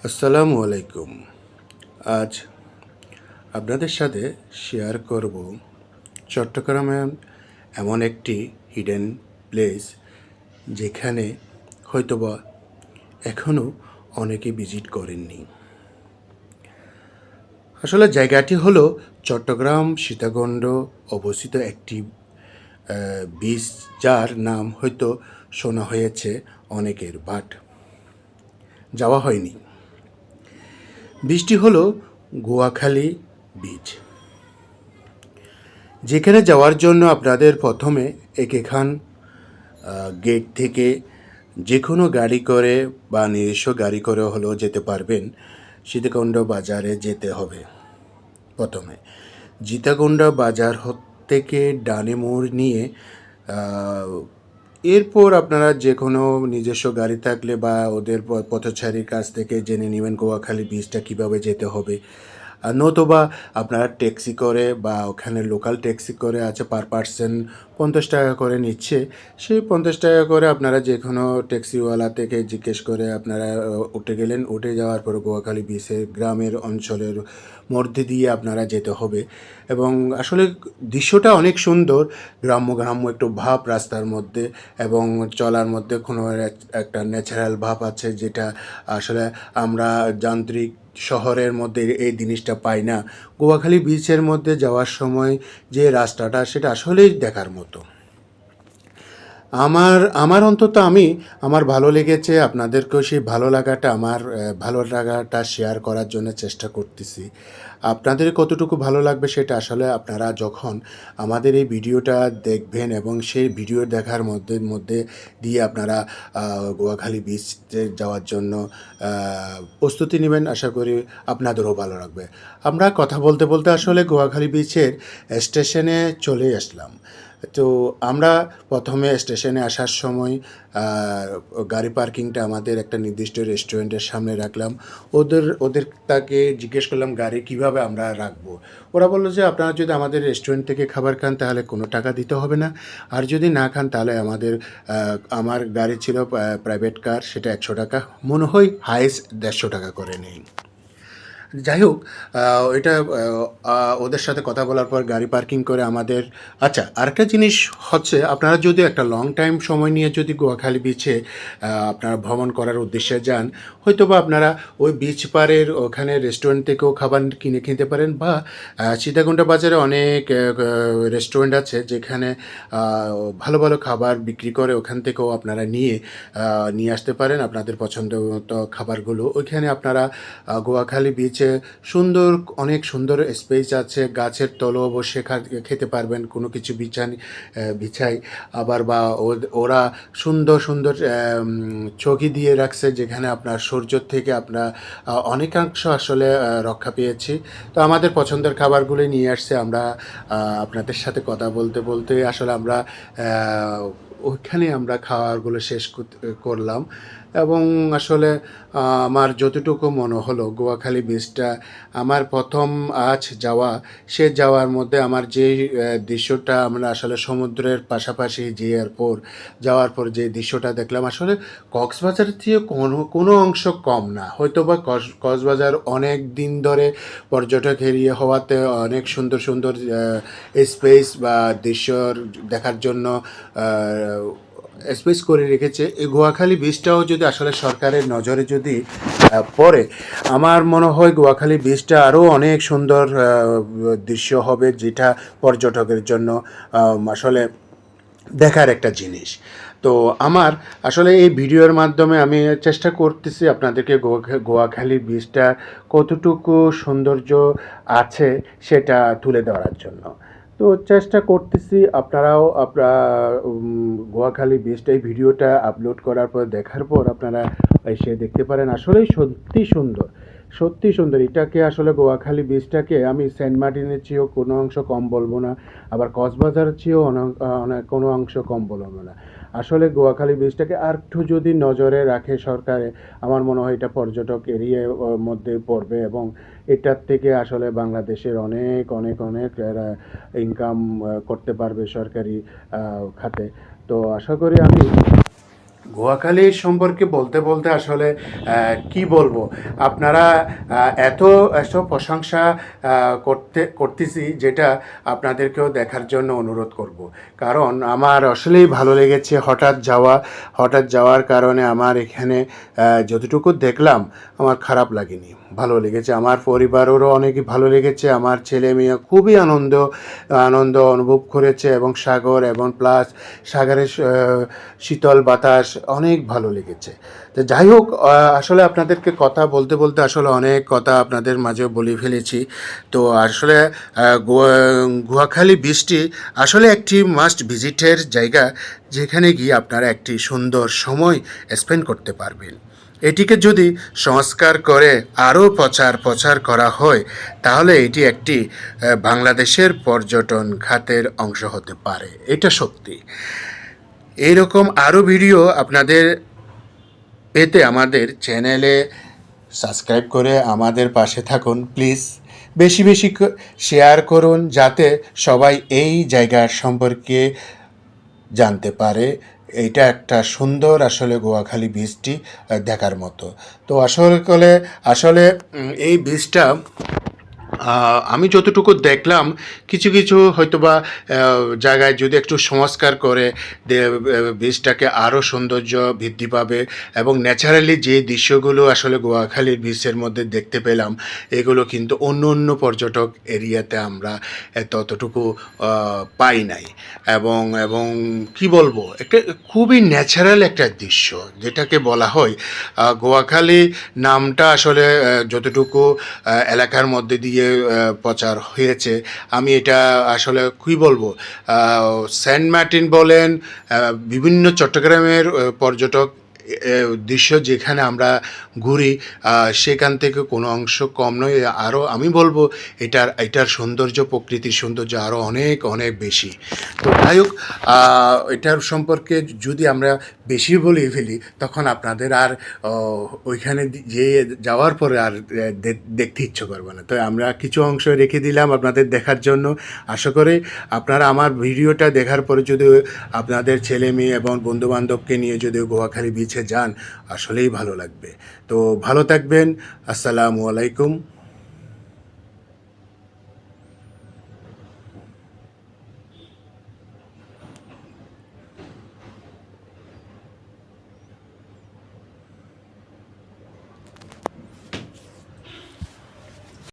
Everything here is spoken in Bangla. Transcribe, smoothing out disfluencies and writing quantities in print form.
আসসালামু আলাইকুম। আজ আপনাদের সাথে শেয়ার করব চট্টগ্রামে এমন একটি হিডেন প্লেস যেখানে হয়তোবা এখনও অনেকে ভিজিট করেননি। আসলে জায়গাটি হলো চট্টগ্রাম সীতাকুণ্ড অবস্থিত একটি বিচ, যার নাম হয়তো শোনা হয়েছে অনেকের, বাট যাওয়া হয়নি। বিচটি হলো গোয়াখালী বিচ, যেখানে যাওয়ার জন্য আপনাদের প্রথমে এখান গেট থেকে যে কোনো গাড়ি করে বা নিজস্ব গাড়ি করে হলেও যেতে পারবেন। সীতাকুণ্ড বাজারে যেতে হবে। প্রথমে সীতাকুণ্ড বাজার থেকে ডানে মোড় নিয়ে এরপর আপনারা যে কোনো নিজস্ব গাড়ি থাকলে বা ওদের পথচারীর কাছ থেকে জেনে নেবেন গোয়াখালী বিচটা কীভাবে যেতে হবে। নতুবা আপনারা ট্যাক্সি করে বা ওখানে লোকাল ট্যাক্সি করে আছে, পার পার্সন 50 টাকা করে নিচ্ছে। সেই 50 টাকা করে আপনারা যে কোনো ট্যাক্সিওয়ালা থেকে জিজ্ঞেস করে আপনারা উঠে গেলেন। উঠে যাওয়ার পর গোয়াখালী বিচের গ্রামের অঞ্চলের মধ্যে দিয়ে আপনারা যেতে হবে। এবং আসলে দৃশ্যটা অনেক সুন্দর, গ্রাম্য গ্রাম্য একটু ভাব রাস্তার মধ্যে, এবং চলার মধ্যে কোনো একটা ন্যাচারাল ভাব আছে, যেটা আসলে আমরা যান্ত্রিক শহরের মধ্যে এই জিনিসটা পাই না। গোয়াখালী বিচের মধ্যে যাওয়ার সময় যে রাস্তাটা, সেটা আসলেই দেখার মতো। আমার অন্তত আমার ভালো লেগেছে। আপনাদেরকেও সেই ভালো লাগাটা শেয়ার করার জন্য চেষ্টা করতেছি। আপনাদের কতটুকু ভালো লাগবে সেটা আসলে আপনারা যখন আমাদের এই ভিডিওটা দেখবেন এবং সেই ভিডিও দেখার মধ্যে মধ্যে দিয়ে আপনারা গোয়াখালী বিচে যাওয়ার জন্য প্রস্তুতি নেবেন। আশা করি আপনাদেরও ভালো লাগবে। আমরা কথা বলতে বলতে আসলে গোয়াখালী বিচের স্টেশনে চলে আসলাম। তো আমরা প্রথমে স্টেশনে আসার সময় গাড়ি পার্কিংটা আমাদের একটা নির্দিষ্ট রেস্টুরেন্টের সামনে রাখলাম। ওদের তাকে জিজ্ঞেস করলাম গাড়ি কিভাবে আমরা রাখবো। ওরা বললো যে আপনারা যদি আমাদের রেস্টুরেন্ট থেকে খাবার খান তাহলে কোনো টাকা দিতে হবে না, আর যদি না খান তাহলে আমার গাড়ি ছিল প্রাইভেট কার, সেটা 100 টাকা, মনে হয় হাইস্ট 150 টাকা করে নেই। যাই হোক, এটা ওদের সাথে কথা বলার পর গাড়ি পার্কিং করে আমাদের। আচ্ছা, আরেকটা জিনিস হচ্ছে, আপনারা যদি একটা লং টাইম সময় নিয়ে যদি গোয়াখালী বিচে আপনারা ভ্রমণ করার উদ্দেশ্যে যান, হয়তো বা আপনারা ওই বিচ পাড়ের ওখানে রেস্টুরেন্ট থেকেও খাবার কিনে খেতে পারেন, বা সীতাকুণ্ড বাজারে অনেক রেস্টুরেন্ট আছে যেখানে ভালো ভালো খাবার বিক্রি করে, ওখান থেকেও আপনারা নিয়ে আসতে পারেন আপনাদের পছন্দ মতো খাবারগুলো। ওইখানে আপনারা গোয়াখালী বিচে অনেক সুন্দর স্পেস আছে, গাছের তলেও বসে খেতে পারবেন, কোনো কিছু বিছাই। আবার বা ওরা সুন্দর সুন্দর চৌকি দিয়ে রাখছে, যেখানে আপনার সূর্য থেকে আপনার অনেকাংশ আসলে রক্ষা পেয়েছি। তো আমাদের পছন্দের খাবারগুলো নিয়ে আসছে। আমরা আপনাদের সাথে কথা বলতে বলতে আসলে ওইখানে আমরা খাবারগুলো শেষ করলাম। এবং আসলে আমার যতটুকু মনে হলো গোয়াখালী বিচটা আমার প্রথম যাওয়ার মধ্যে আমার যে দৃশ্যটা, আমরা আসলে সমুদ্রের পাশাপাশি যাওয়ার পর যে দৃশ্যটা দেখলাম, আসলে কক্সবাজারের থেকে কোনো অংশ কম না। হয়তো বা কক্সবাজার অনেক দিন ধরে পর্যটক এরিয়া হওয়াতে অনেক সুন্দর সুন্দর স্পেস বা দৃশ্য দেখার জন্য স্পেস করে রেখেছে। এই গোয়াখালী বিচটাও যদি আসলে সরকারের নজরে যদি পড়ে, আমার মনে হয় গোয়াখালী বিচটা আরও অনেক সুন্দর দৃশ্য হবে, যেটা পর্যটকের জন্য আসলে দেখার একটা জিনিস। তো আমার আসলে এই ভিডিওর মাধ্যমে আমি চেষ্টা করতেছি আপনাদেরকে গোয়াখালী বিচটা কতটুকু সৌন্দর্য আছে সেটা তুলে ধরার জন্য। তো চেষ্টা করতেছি আপনারাও গোয়াখালী বিচটা এই ভিডিওটা আপলোড করার পর দেখার পর আপনারা এসে দেখতে পারেন। আসলেই সত্যি সুন্দর, সত্যি সুন্দর। এটাকে আসলে গোয়াখালী বিচটাকে আমি সেন্ট মার্টিনের চেয়েও কোনো অংশ কম বলবো না, আবার কক্সবাজারের চেয়েও অনেক কোনো অংশ কম বলবো না। আসলে গোয়াখালী বিচটাকে আর একটু যদি নজরে রাখে সরকারে, আমার মনে হয় এটা পর্যটক এরিয়ার মধ্যে পড়বে, এবং এটার থেকে আসলে বাংলাদেশের অনেক অনেক অনেক ইনকাম করতে পারবে সরকারি খাতে। তো আশা করি আমি গোয়াখালী সম্পর্কে বলতে বলতে আসলে কি বলবো, আপনারা এত এত প্রশংসা করতেছি, যেটা আপনাদেরকেও দেখার জন্য অনুরোধ করব। কারণ আমার আসলেই ভালো লেগেছে হঠাৎ যাওয়ার কারণে আমার এখানে যতটুকু দেখলাম আমার খারাপ লাগেনি, ভালো লেগেছে। আমার পরিবারেরও অনেকই ভালো লেগেছে, আমার ছেলে মেয়ে খুবই আনন্দ অনুভব করেছে, এবং সাগর এবং প্লাস সাগরের শীতল বাতাস অনেক ভালো লেগেছে। তো যাই হোক, আসলে আপনাদেরকে কথা বলতে বলতে আসলে অনেক কথা আপনাদের মাঝে বলে ফেলেছি। তো আসলে গুয়াখালী বীচটি আসলে একটি মাস্ট ভিজিটের জায়গা, যেখানে গিয়ে আপনারা একটি সুন্দর সময় স্পেন্ড করতে পারবেন। এটিকে যদি সংস্কার করে আরও প্রচার করা হয়, তাহলে এটি একটি বাংলাদেশের পর্যটন খাতের অংশ হতে পারে, এটা সত্যি। এইরকম আরও ভিডিও আপনাদের পেতে আমাদের চ্যানেলে সাবস্ক্রাইব করে আমাদের পাশে থাকুন প্লিজ। বেশি বেশি শেয়ার করুন, যাতে সবাই এই জায়গার সম্পর্কে জানতে পারে। এটা একটা সুন্দর আসলে গোয়াখালী বীচটি দেখার মতো। তো আসলে এই বীচটা আমি যতটুকু দেখলাম, কিছু কিছু হয়তোবা জায়গায় যদি একটু সংস্কার করে বীচটাকে আরও সৌন্দর্য বৃদ্ধি পাবে, এবং ন্যাচারালি যে দৃশ্যগুলো আসলে গোয়াখালীর বীচের মধ্যে দেখতে পেলাম, এগুলো কিন্তু অন্য অন্য পর্যটক এরিয়াতে আমরা ততটুকু পাই নাই। এবং কি বলবো, একটা খুবই ন্যাচারাল একটা দৃশ্য, যেটাকে বলা হয় গোয়াখালী নামটা আসলে যতটুকু এলাকার মধ্যে দিয়ে প্রচার হয়েছে, আমি এটা আসলে কী বলবো, সেন্ট মার্টিন বলেন, বিভিন্ন চট্টগ্রামের পর্যটক দৃশ্য যেখানে আমরা ঘুরি, সেখান থেকে কোনো অংশ কম নয়। আরও আমি বলবো এটার সৌন্দর্য, প্রকৃতির সৌন্দর্য আরও অনেক অনেক বেশি। তো যাই হোক, এটার সম্পর্কে যদি আমরা বেশি বলে ফেলি, তখন আপনাদের আর ওইখানে যাওয়ার পরে আর দেখতে ইচ্ছে করবে না। তো আমরা কিছু অংশ রেখে দিলাম আপনাদের দেখার জন্য। আশা করি আপনারা আমার ভিডিওটা দেখার পরে যদি আপনাদের ছেলে মেয়ে এবং বন্ধুবান্ধবকে নিয়ে যদি গোয়াখালী বিচে যান, আসলেই ভালো লাগবে। তো ভালো থাকবেন। আসসালামু আলাইকুম।